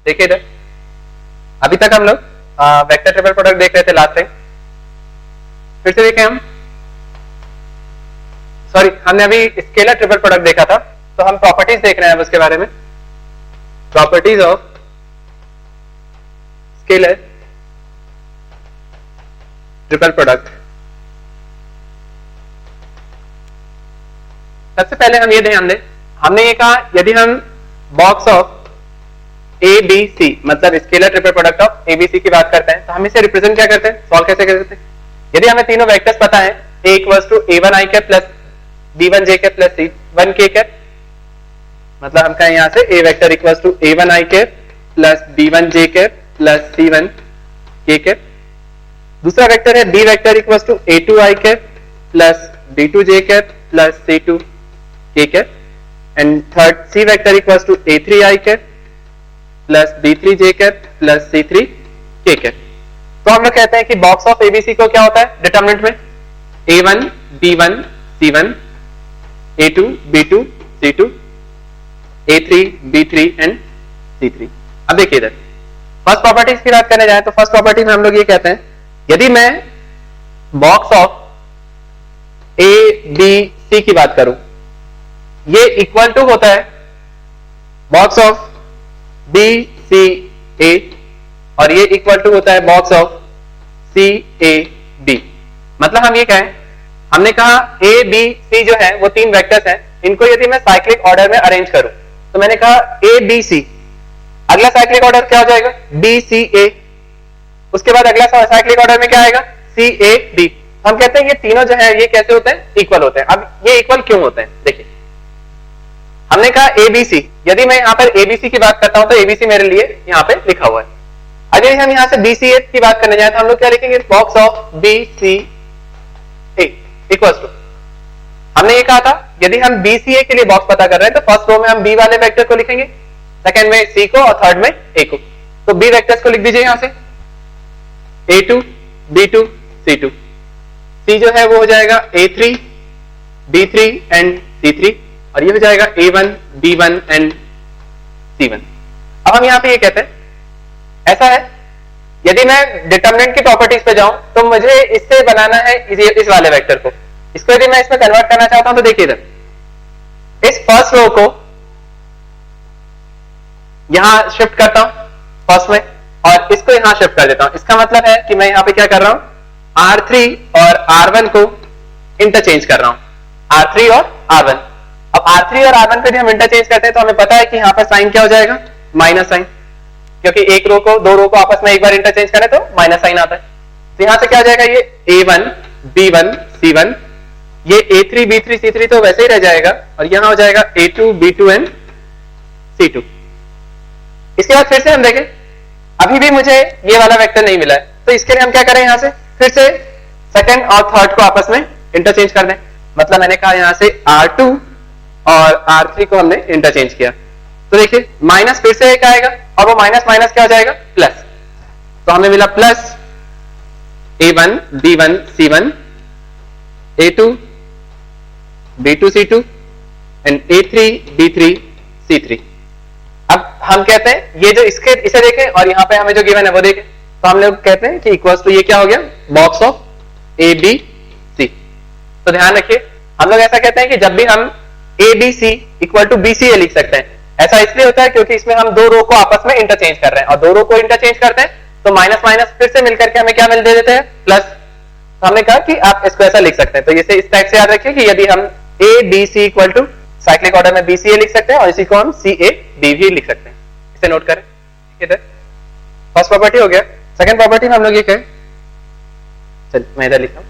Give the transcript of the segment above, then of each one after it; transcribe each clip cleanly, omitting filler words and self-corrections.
देखिए इधर, अभी तक हम लोग वेक्टर ट्रिपल प्रोडक्ट देख रहे थे लास्ट टाइम, फिर से देखें हम, सॉरी हमने अभी स्केलर ट्रिपल प्रोडक्ट देखा था, तो हम प्रॉपर्टीज देख रहे हैं अब उसके बारे में। Properties of scalar triple product. सबसे पहले हम ये ध्यान दें, हमने ये कहा यदि हम box of A B C मतलब scalar triple product of A B C की बात करते हैं तो हम इसे रिप्रेजेंट क्या करते हैं, सॉल्व कैसे करते हैं। यदि हमें तीनों वेक्टर्स पता है a equals to a1 i cap plus b1 j cap plus c1 k cap, मतलब हम कहें यहां से a vector equals to a1 i cap plus b1 j cap plus c1 k cap. दूसरा वेक्टर है b vector equals to a2 i cap plus b2 j cap plus c2 k cap, and third c vector equals to a3 i cap plus b3 j cap plus c3 k cap. तो हम लोग कहते हैं कि box of ABC को क्या होता है डिटरमिनेंट में, a1 b1 c1 a2 b2 c2 a3 b3 and c3। अब देखिए इधर फर्स्ट प्रॉपर्टीज की बात करने जाए तो फर्स्ट प्रॉपर्टी में हम लोग ये कहते हैं यदि मैं box of A B C की बात करूं, ये इक्वल टू होता है box of B C A और ये इक्वल टू होता है box of C A B. मतलब हम ये कहें, हमने कहा ए बी सी जो है वो तीन वेक्टर्स हैं, इनको यदि मैं साइक्लिक ऑर्डर में अरेंज करूं तो मैंने कहा ए बी सी, अगला साइक्लिक ऑर्डर क्या हो जाएगा बी सी ए, उसके बाद अगला साइक्लिक ऑर्डर में क्या आएगा सी ए बी। हम कहते हैं ये तीनों जो है ये कैसे होते हैं, इक्वल होते हैं। अब ये इक्वल क्यों होते हैं, देखिए हमने कहा एबीसी, यदि मैं यहां पर एबीसी की बात करता हूं तो एबीसी मेरे लिए यहां पे लिखा हुआ है। अगर हम यहां से बीसीए की बात करने जाए तो हम लोग क्या लिखेंगे, box of B C A equals to, हमने ये कहा था यदि हम बीसीए के लिए बॉक्स पता कर रहे हैं तो फर्स्ट रो में हम बी वाले वेक्टर को लिखेंगे, सेकंड में सी को और थर्ड में ए को। तो बी वेक्टर्स को लिख दीजिए यहां से a2 b2 c2, सी जो है वो हो जाएगा a3 b3 एंड c3 और ये हो जाएगा a1 b1 एंड c1। अब हम यहां पे ये कहते हैं ऐसा है, यदि मैं डिटरमिनेंट की प्रॉपर्टीज पे जाऊं तो मुझे इससे बनाना है इस वाले वेक्टर को, इसको यदि मैं इसमें कन्वर्ट करना चाहता हूं तो देखिए इधर इस फर्स्ट रो को यहां शिफ्ट करता हूं फर्स्ट में और इसको यहां शिफ्ट कर देता हूं। इसका मतलब है कि मैं यहां पे क्या कर रहा हूं, R3 और R1 को इंटरचेंज कर रहा हूं, R3 और R1। अब R3 और R1 को यदि हम इंटरचेंज करते हैं तो हमें पता है कि यहां पर साइन क्या हो जाएगा, माइनस साइन, क्योंकि एक रो को दो रो को आपस में एक बार इंटरचेंज करें तो माइनस साइन आता है। तो यहां से क्या हो जाएगा, ये A1 B1 C1, ये A3 B3 C3 तो वैसे ही रह जाएगा और यहां हो जाएगा A2 B2 एंड C2। इसके बाद फिर से हम देखें अभी भी मुझे ये वाला वेक्टर नहीं मिला है, तो इसके लिए हम क्या करें, यहां से फिर से सेकंड और थर्ड को आपस में इंटरचेंज कर दें। मतलब मैंने कहा यहां से R2 और R3 को हमने इंटरचेंज किया तो देखिए माइनस फिर से एक आएगा और वो माइनस माइनस क्या हो जाएगा प्लस, तो हमें मिला plus A1 B1 C1 A2 B2 C2 and A3 B3 C3। अब हम कहते हैं ये जो इसे देखें और यहाँ पे हमें जो गिवन है वो देखें, तो हम लोग कहते हैं कि इक्वल्स टू ये क्या हो गया, box of A B C. तो ध्यान रखिए हम लोग ऐसा कहते हैं कि जब भी हम A B C equal to B C A लिख सकते हैं, ऐसा इसलिए होता है क्योंकि इसमें हम दो रो को आपस में इंटरचेंज कर रहे हैं और दो रो को इंटरचेंज करते हैं तो माइनस माइनस फिर से मिलकर के हमें क्या मिल दे देते हैं प्लस। तो हमने कहा कि आप इसको ऐसा लिख सकते हैं, तो इसे इस टाइप से याद रखिए कि यदि हम A B C equal to cyclic order में बी सी ए लिख सकते हैं और इसी को हम सी ए बी भी लिख सकते हैं। इसे नोट करें, इधर फर्स्ट प्रॉपर्टी हो गया। सेकंड प्रॉपर्टी में हम लोग ये कहें, चल मैं इधर लिखता हूं,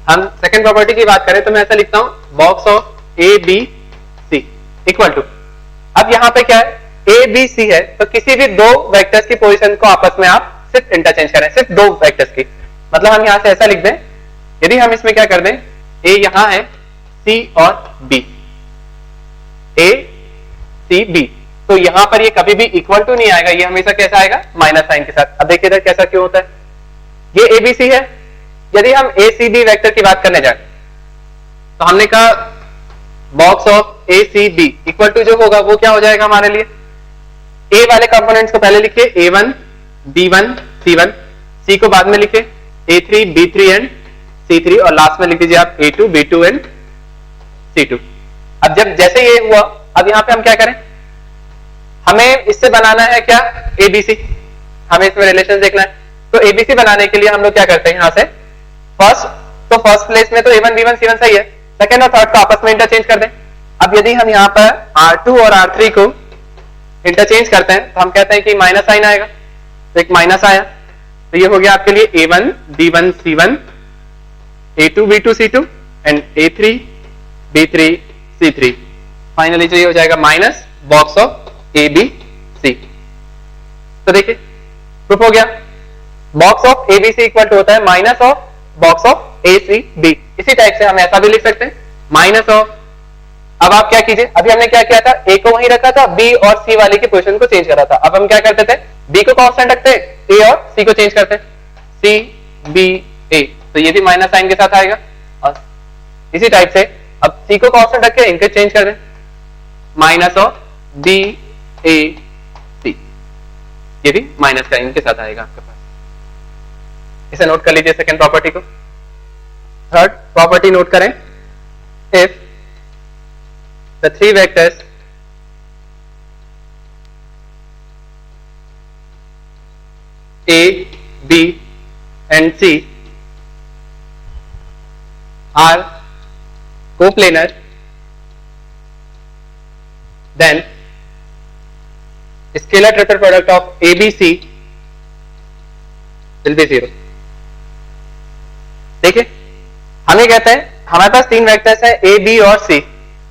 हम सेकंड प्रॉपर्टी की बात करें तो मैं ऐसा लिखता हूं box of A B C equal to, अब यहां पे क्या है ए बी सी है तो किसी भी दो वेक्टर्स की पोजीशन को आपस में आप सिर्फ इंटरचेंज करें, सिर्फ दो वेक्टर्स की। मतलब हम यहां से ऐसा लिख दें, यदि हम इसमें क्या कर दें, ए यहां है सी और बी, ए सी बी, तो यहां पर ये कभी भी इक्वल टू नहीं आएगा, ये हमेशा कैसा आएगा माइनस साइन के साथ। अब देखिए इधर कैसा क्यों होता है, ये एबीसी है, यदि हम ए सी बी वेक्टर की बात करने जाए तो हमने कहा box of A C B equal to जो होगा वो क्या हो जाएगा हमारे लिए, ए वाले कंपोनेंट्स को पहले लिखिए A1 B1 C1, C को बाद में लिखिए A3 B3 एंड C3 और लास्ट में लिख दीजिए आप A2 B2 एंड C2। अब जब जैसे ये हुआ, अब यहां पे हम क्या करें, हमें इससे बनाना है क्या ABC, हमें इसमें रिलेशन देखना है। तो ABC बनाने के लिए हम लोग क्या करते हैं, यहां से फर्स्ट प्लेस में तो A1 B1 C1 सही है, सेकंड और थर्ड को आपस में इंटरचेंज कर दें। अब यदि हम यहां पर R2 और R3 को इंटरचेंज करते हैं तो हम कहते हैं कि माइनस साइन आएगा, तो एक माइनस आया, तो ये हो गया आपके लिए A1 B1 C1 A2 B2 C2 and A3 B3 C3। Finally जो ये हो जाएगा माइनस बॉक्स ऑफ ABC। तो देखिए प्रूफ हो गया, box of ABC equal to होता है minus of box of ACB। इसी टाइप से हम ऐसा भी लिख सकते हैं माइनस ऑफ, अब आप क्या कीजिए, अभी हमने क्या किया था, A को वहीं रखा था, B और C वाले की पोजीशन को चेंज करा था। अब हम क्या करते थे, B को कांस्टेंट रखते, A और C को चेंज करते, C B A, तो ये भी माइनस साइन के साथ आएगा। और इसी टाइप से अब C को कांस्टेंट रख के इनके चेंज कर दें, minus of B A C, ये भी माइनस का इनके साथ आएगा आपके पास। इसे नोट कर लीजिए सेकेंड प्रॉपर्टी को। थर्ड प्रॉपर्टी नोट करें, if the three vectors A, B and C are coplanar, then scalar triple product of ABC will be 0। देखिए हम ये कहते हैं हमारे पास तीन वेक्टर्स है A, B और C,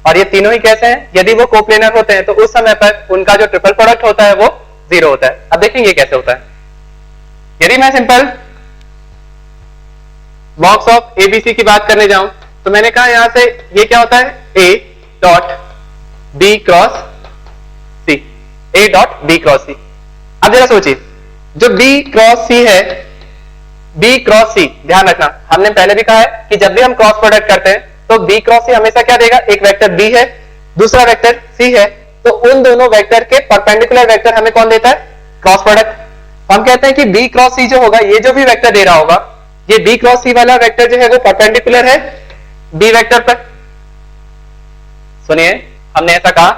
और ये तीनों ही कैसे हैं, यदि वो कोप्लेनर होते हैं तो उस समय पर उनका जो ट्रिपल प्रोडक्ट होता है वो 0 होता है। अब देखेंगे कैसे होता है। यदि मैं सिंपल बॉक्स ऑफ ABC की बात करने जाऊं तो मैंने कहा यहां से ये क्या होता है, A dot B cross C, A dot B cross C। अब जरा सोचिए, जो B क्रॉस C है, B क्रॉस C, ध्यान रखना हमने पहले भी कहा है कि जब भी हम क्रॉस प्रोडक्ट करते हैं तो B क्रॉस C हमेशा क्या देगा, एक वेक्टर B है दूसरा वेक्टर C है, तो उन दोनों वेक्टर के परपेंडिकुलर वेक्टर हमें कौन देता है, क्रॉस प्रोडक्ट। हम कहते हैं कि B क्रॉस C जो होगा, ये जो भी वेक्टर दे रहा होगा, ये B क्रॉस C वाला वेक्टर जो है वो परपेंडिकुलर है B वेक्टर पर। सुनिए हमने ऐसा कहा,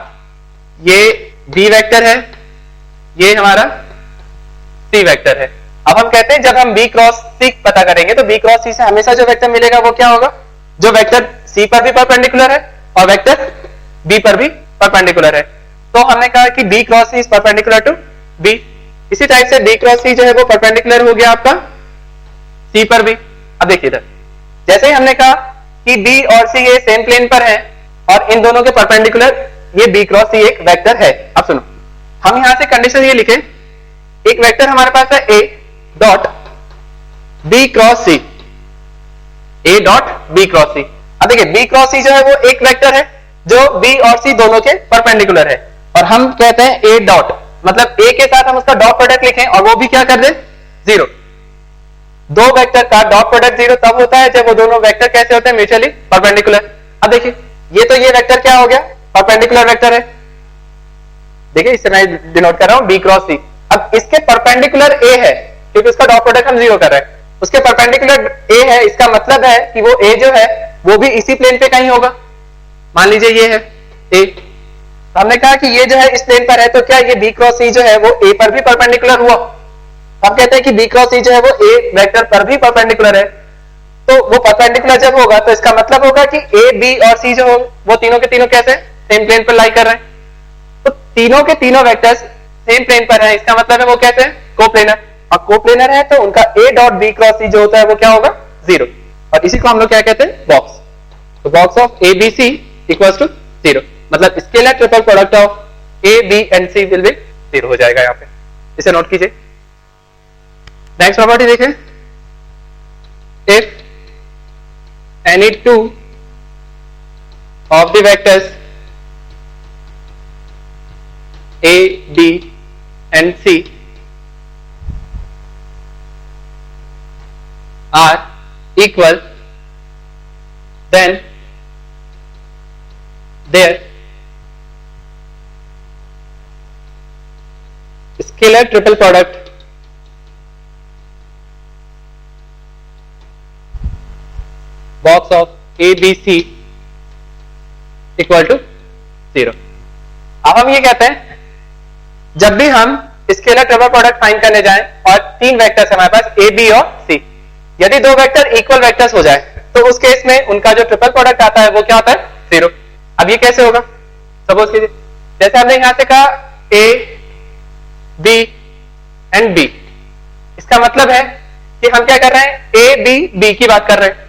ये B वेक्टर है, ये हमारा C वेक्टर है। अब हम कहते हैं जब हम B क्रॉस C पता करेंगे तो B क्रॉस C से हमेशा जो वेक्टर मिलेगा वो क्या होगा, जो वेक्टर C पर भी परपेंडिकुलर है और वेक्टर B पर भी परपेंडिकुलर है। तो हमने कहा कि B cross C is perpendicular to B। इसी टाइप से B क्रॉस C जो है वो परपेंडिकुलर हो गया आपका C पर भी। अब देखिए इधर, जैसे ही हमने कहा कि B और C ये सेम प्लेन पर है और इन दोनों के परपेंडिकुलर ये B क्रॉस C एक वेक्टर है। अब सुनो, हम यहां से कंडीशन ये लिखें, एक वेक्टर हमारे पास है A dot B cross C, A dot B cross C। अब देखिए B क्रॉस C जो है वो एक वेक्टर है जो B और C दोनों के परपेंडिकुलर है, और हम कहते हैं A डॉट, मतलब A के साथ हम उसका डॉट प्रोडक्ट लिखें और वो भी क्या कर दे, 0। दो वेक्टर का डॉट प्रोडक्ट 0 तब होता है जब वो दोनों वेक्टर कैसे होते हैं, म्यूचुअली परपेंडिकुलर। अब देखिए ये तो ये वेक्टर क्या हो गया, परपेंडिकुलर वेक्टर है, देखिए इससे मैं डिनोट कर रहा हूं B क्रॉस C। अब इसके परपेंडिकुलर A है क्योंकि उसका डॉट प्रोडक्ट हम 0 कर रहे हैं, उसके परपेंडिकुलर A है, इसका मतलब है कि वो A जो है वो भी इसी प्लेन पे कहीं होगा। मान लीजिए ये है A, तो हमने कहा कि ये जो है इस प्लेन पर है, तो क्या ये B क्रॉस C जो है वो A पर भी परपेंडिकुलर हुआ। हम कहते हैं कि B क्रॉस C जो है वो A वेक्टर पर भी परपेंडिकुलर है, तो वो परपेंडिकुलर जब होगा तो इसका मतलब होगा कि A B और C जो हो वो तीनों के तीनों कैसे सेम प्लेन पर लाई कर रहे हैं। तो तीनों के तीनों वेक्टर्स सेम प्लेन पर है, इसका मतलब है वो कैसे हैं, कोप्लेनर। और कोप्लेनर है तो उनका A dot B cross C जो होता है वो क्या होगा, 0। और इसी को हम लोग क्या कहते हैं, बॉक्स। तो box of ABC equals to 0, मतलब scalar triple product of A B and C will be 0 हो जाएगा यहाँ पे, इसे नोट कीजिए। नेक्स्ट प्रॉपर्टी देखें, if any two of the vectors A, B and C are equal, then their scalar triple product box of A B C equal to 0। अब हम ये कहते हैं जब भी हम स्केलर ट्रिपल प्रोडक्ट फाइंड करने जाएं और तीन वेक्टर्स हमारे पास ए बी और सी, यदि दो वेक्टर इक्वल वेक्टर्स हो जाए तो उस केस में उनका जो ट्रिपल प्रोडक्ट आता है वो क्या होता है 0। अब ये कैसे होगा, सपोज कीजिए जैसे हमने यहां से कहा ए बी एंड बी, इसका मतलब है कि हम क्या कर रहे हैं ए बी बी की बात कर रहे हैं।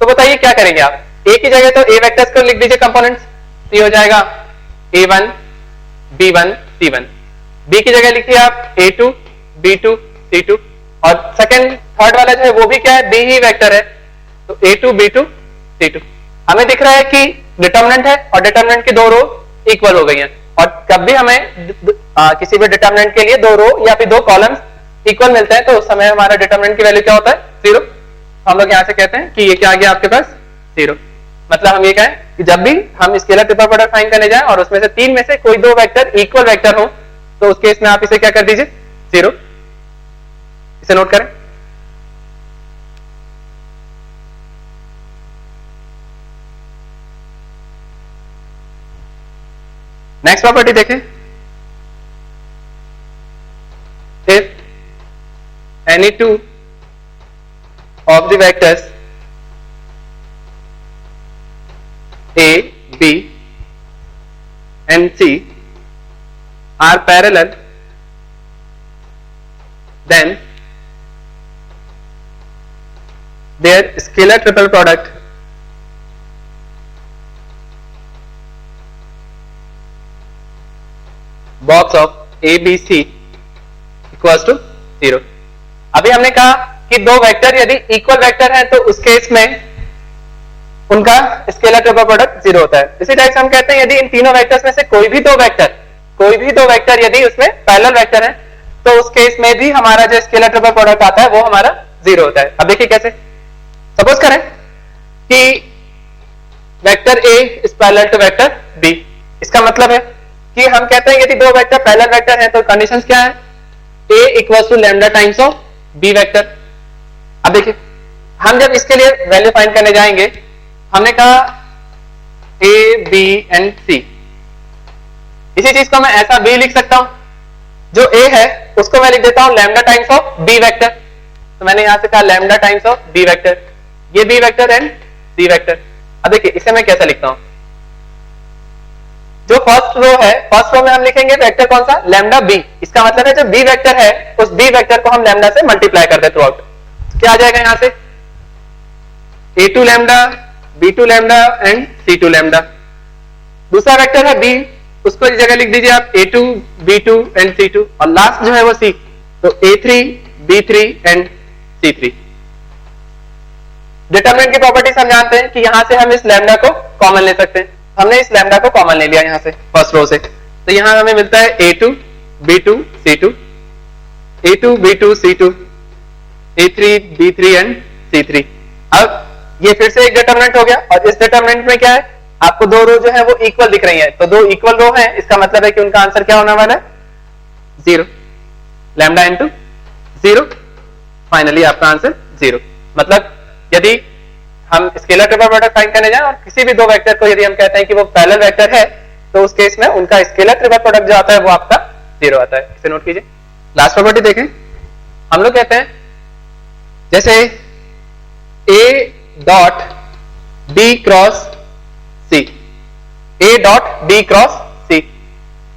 तो बताइए क्या करेंगे आप, ए की जगह तो ए वेक्टर्स को लिख दीजिए कंपोनेंट्स, तो ये हो जाएगा a1 b1 c1, बी की जगह लिखिए आप a2 b2 c2, और सेकंड थर्ड वाला जो है वो भी क्या है बी ही वेक्टर है, तो a2 b2 c2। हमें दिख रहा है कि डिटर्मिनेंट है और डिटर्मिनेंट की दो रो इक्वल हो गई हैं, और कब भी हमें किसी भी डिटर्मिनेंट के लिए दो रो या फिर दो कॉलम्स इक्वल मिलते हैं तो उस समय हमारा डिटर्मिनेंट की वैल्यू क्या होता है 0। हम लोग यहां से कहते हैं कि ये क्या आ गया आपके पास 0। मतलब हम ये कहें कि जब भी हम स्केलर ट्रिपल प्रोडक्ट फाइंड करने जाएं और उसमें से तीन में से कोई दो वेक्टर इक्वल वेक्टर हो तो उस केस में आप इसे क्या कर दीजिए 0। इसे नोट करें। नेक्स्ट प्रॉपर्टी देखें, if any two of the vectors a, b and c are parallel, then their scalar triple product box of a b c equals to 0। अभी हमने कहा कि दो वेक्टर यदि इक्वल वेक्टर हैं तो उस केस में उनका स्केलर ट्रिपल प्रोडक्ट 0 होता है। इसी टाइप से हम कहते हैं यदि इन तीनों वेक्टर्स में से कोई भी दो वेक्टर यदि उसमें पैरेलल वेक्टर है तो उस केस में भी हमारा जो स्केलर ट्रिपल प्रोडक्ट आता है वो हमारा 0 होता है। अब देखिए कैसे, सपोज करें कि vector A is parallel to vector B, इसका मतलब है कि हम कहते हैं यदि दो वेक्टर पैरेलल वेक्टर हैं तो कंडीशंस क्या है, A equals to lambda times of B vector. अब देखिए हम जब इसके लिए वैल्यू फाइंड करने जाएंगे, हमने कहा ए बी एंड सी, इसी चीज को मैं ऐसा भी लिख सकता हूं, जो ए है उसको मैं लिख देता हूं lambda times of B vector, तो मैंने यहां से कहा lambda times of B vector, ये B vector and C vector. अब देखिए इसे मैं कैसा लिखता हूं, जो फर्स्ट रो है फर्स्ट रो में हम लिखेंगे वेक्टर कौन सा लैम्डा बी, इसका मतलब है जो बी वेक्टर है उस बी वेक्टर को हम लैम्डा से मल्टीप्लाई कर दे थ्रू आउट, क्या आ जाएगा यहां से a2 lambda b2 lambda and c2 lambda. दूसरा वेक्टर है b, उसको इस जगह लिख दीजिए आप a2 b2 एंड c2, और लास्ट जो है वो c, तो a3 b3 and c3। Determinant की प्रॉपर्टीज हम जानते हैं कि यहां से हम इस लैम्डा को कॉमन ले सकते हैं, हमने इस लैम्डा को कॉमन ले लिया यहां से फर्स्ट रो से, तो यहां हमें मिलता है a2 b2 c2, a2 b2 c2, a3 b3 and c3। अब ये फिर से एक डिटरमिनेंट हो गया, और इस डिटरमिनेंट में क्या है आपको दो रो जो है वो इक्वल दिख रही है, तो दो इक्वल रो है, इसका मतलब है कि उनका आंसर क्या होने वाला है 0, लैम्डा इनटू 0, फाइनली आपका आंसर 0। मतलब यदि हम स्केलर ट्रिपल प्रोडक्ट फाइंड करने जाएं और किसी भी दो वेक्टर को यदि हम कहते हैं कि वो पैरेलल वेक्टर है तो उस केस में उनका स्केलर ट्रिपल प्रोडक्ट जो आता है वो आपका 0 आता है। इसे नोट कीजिए। लास्ट प्रॉपर्टी देखें, हम लोग कहते हैं जैसे A dot B cross C, A dot B cross C,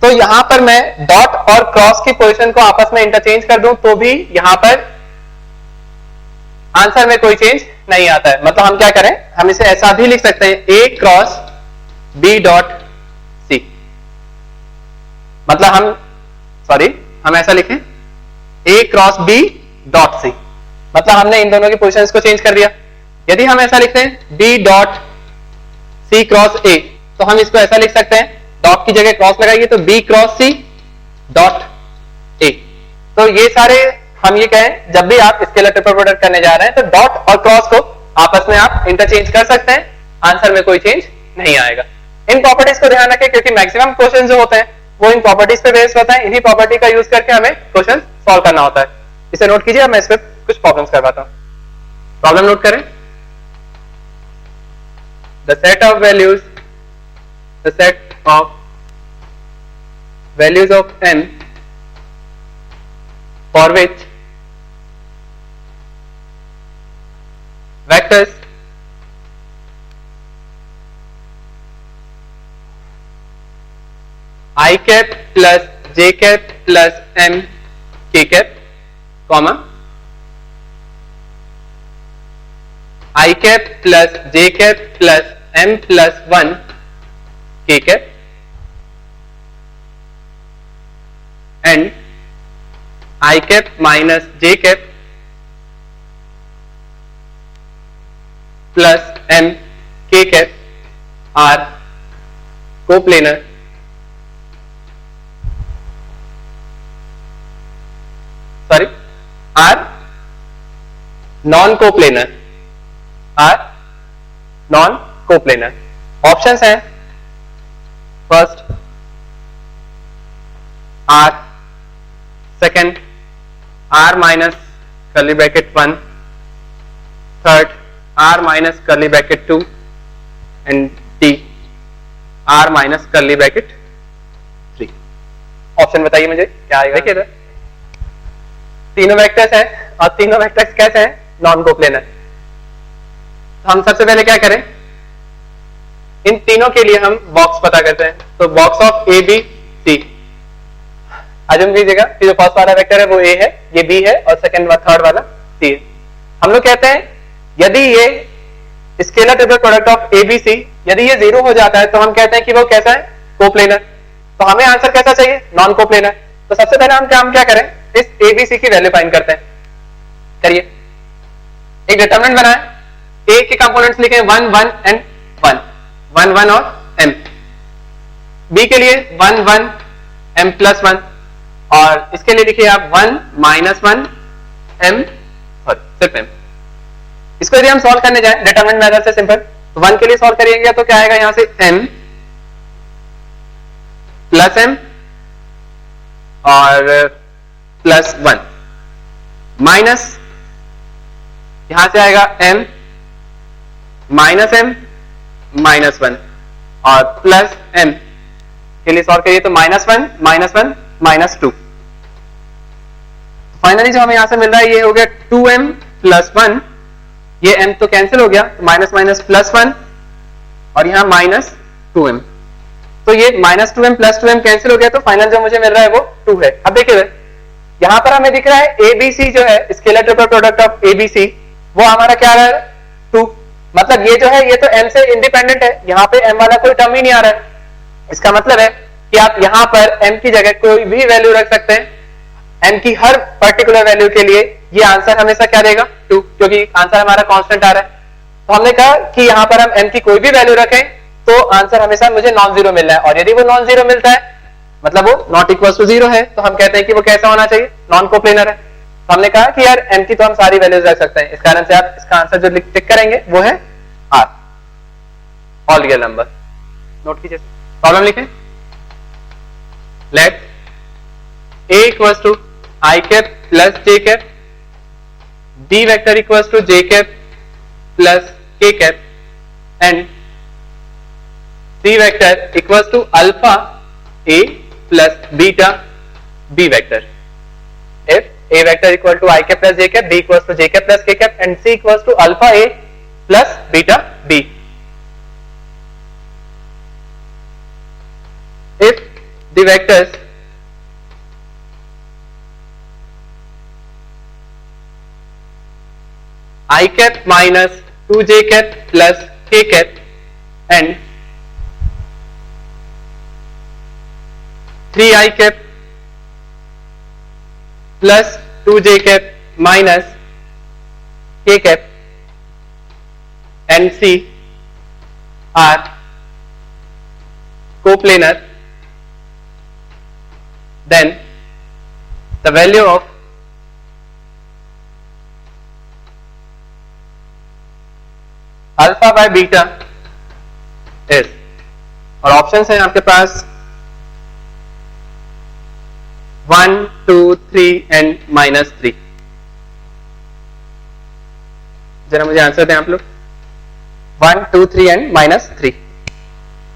तो यहां पर मैं डॉट और क्रॉस की पोजीशन को आपस में इंटरचेंज कर दूं तो भी यहां पर आंसर में कोई चेंज नहीं आता है। मतलब हम क्या करें, हम इसे ऐसा भी लिख सकते हैं A cross B dot C, मतलब हम ऐसा लिखें A cross B dot C, मतलब हमने इन दोनों की पोजीशंस को चेंज कर दिया। यदि हम ऐसा लिखते हैं B dot C cross A, तो हम इसको ऐसा लिख सकते हैं, डॉट की जगह क्रॉस लगाइए तो B cross C dot A। तो ये सारे हम ये कहें जब भी आप स्केलर ट्रिपल प्रोडक्ट करने जा रहे हैं तो डॉट और क्रॉस को आपस में आप इंटरचेंज कर सकते हैं, आंसर में कोई चेंज नहीं आएगा। इन प्रॉपर्टीज को ध्यान रखें क्योंकि मैक्सिमम क्वेश्चन जो होते हैं वो इन प्रॉपर्टीज पे बेस्ड होता है, इन्हीं प्रॉपर्टी का यूज करके हमें क्वेश्चन सॉल्व करना होता है। इसे नोट कीजिए, अब मैं इस पे कुछ प्रॉब्लम्स करवाता हूं। प्रॉब्लम नोट करें। The set of values of n for which vectors I cap plus j cap plus m k cap comma I cap plus j cap plus m plus 1 k cap and I cap minus j cap plus m k cap are coplanar are non-coplanar options हैं first R, second R minus curly bracket 1, third R minus curly bracket 2 and D R minus curly bracket 3। Option बताइए मुझे क्या आएगा। देखिए इधर तीनों vectors हैं और तीनों वेक्टर्स कैसे हैं, नॉन कोप्लेनर। तो हम सबसे पहले क्या करें, इन तीनों के लिए हम बॉक्स पता करते हैं। तो box of A B C, assume कीजिएगा कि जो फर्स्ट वाला वेक्टर है वो ए है, ये बी है और सेकंड थर्ड वाला सी है। हम लोग कहते हैं यदि ये scalar triple product of A B C यदि ये 0 हो जाता है तो हम कहते हैं कि वो कैसा है, कोप्लेनर। तो हमें आंसर कैसा चाहिए, नॉन कोप्लेनर। तो सबसे पहले हम क्या करें, इस ए बी सी की वैल्यू फाइंड करते हैं। करिए, एक डिटरमिनेंट बनाए, ए के कंपोनेंट्स लिखे 1 1 एंड 1 1 1 और m, बी के लिए 1 1 m प्लस 1 और इसके लिए लिखिए आप 1 माइनस 1 m, सॉरी सिर्फ m। इसको यदि हम सॉल्व करने जाए डिटरमिनेंट मेथड से सिंपल, तो 1 के लिए सॉल्व करिएगा तो क्या आएगा, यहां से m प्लस m और प्लस 1 माइनस यहां से आएगा m माइनस m माइनस 1 और प्लस m के लिए सॉल्व करिए तो -1 -1 -2। फाइनली जो हमें यहां से मिल रहा है ये हो गया 2m प्लस 1, ये m तो कैंसिल हो गया, माइनस माइनस प्लस 1 और यहां -2m। तो ये -2m प्लस 2m कैंसिल हो गया, तो फाइनल जो मुझे मिल रहा है वो 2 है। अब देखिए यहां पर हमें दिख रहा है ABC जो है scalar triple product of ABC, वो हमारा क्या रहा है 2, मतलब ये जो है ये तो m से इंडिपेंडेंट है, यहाँ पे m वाला कोई टर्म ही नहीं आ रहा है। इसका मतलब है कि आप यहां पर m की जगह कोई भी वैल्यू रख सकते हैं, m की हर पर्टिकुलर वैल्यू के लिए ये आंसर हमेशा क्या देगा 2, क्योंकि आंसर हमारा कांस्टेंट आ रहा है। तो हमने कहा कि यहां पर हम m की कोई भी वैल्यू रखें तो आंसर हमेशा मुझे नॉन जीरो मिल रहा है, और यदि वो नॉन जीरो मिलता है मतलब वो नॉट इक्वल टू 0 है, तो हम कहते हैं कि वो कैसा होना चाहिए, नॉन कोप्लेनर है। तो हमने कहा कि यार m की तो हम सारी वैल्यूज रख सकते हैं, इस कारण से आप इसका आंसर जो टिक करेंगे वो है R, all real number. Note कीजिए, प्रॉब्लम लिखें। Let A equals to I cap plus J cap, B vector equals to J cap plus K cap and C vector equals to alpha A plus beta B vector. If A vector equal to I cap plus J cap, B equals to J cap plus K cap and C equals to alpha A plus beta B. If the vectors I cap minus 2j cap plus k cap and 3I cap plus 2j cap minus k cap and C are coplanar, then the value of alpha by beta is, और option है आपके पास 1 2 3 and -3? जरा मुझे answer दें आप लोग। 1 2 3 and -3।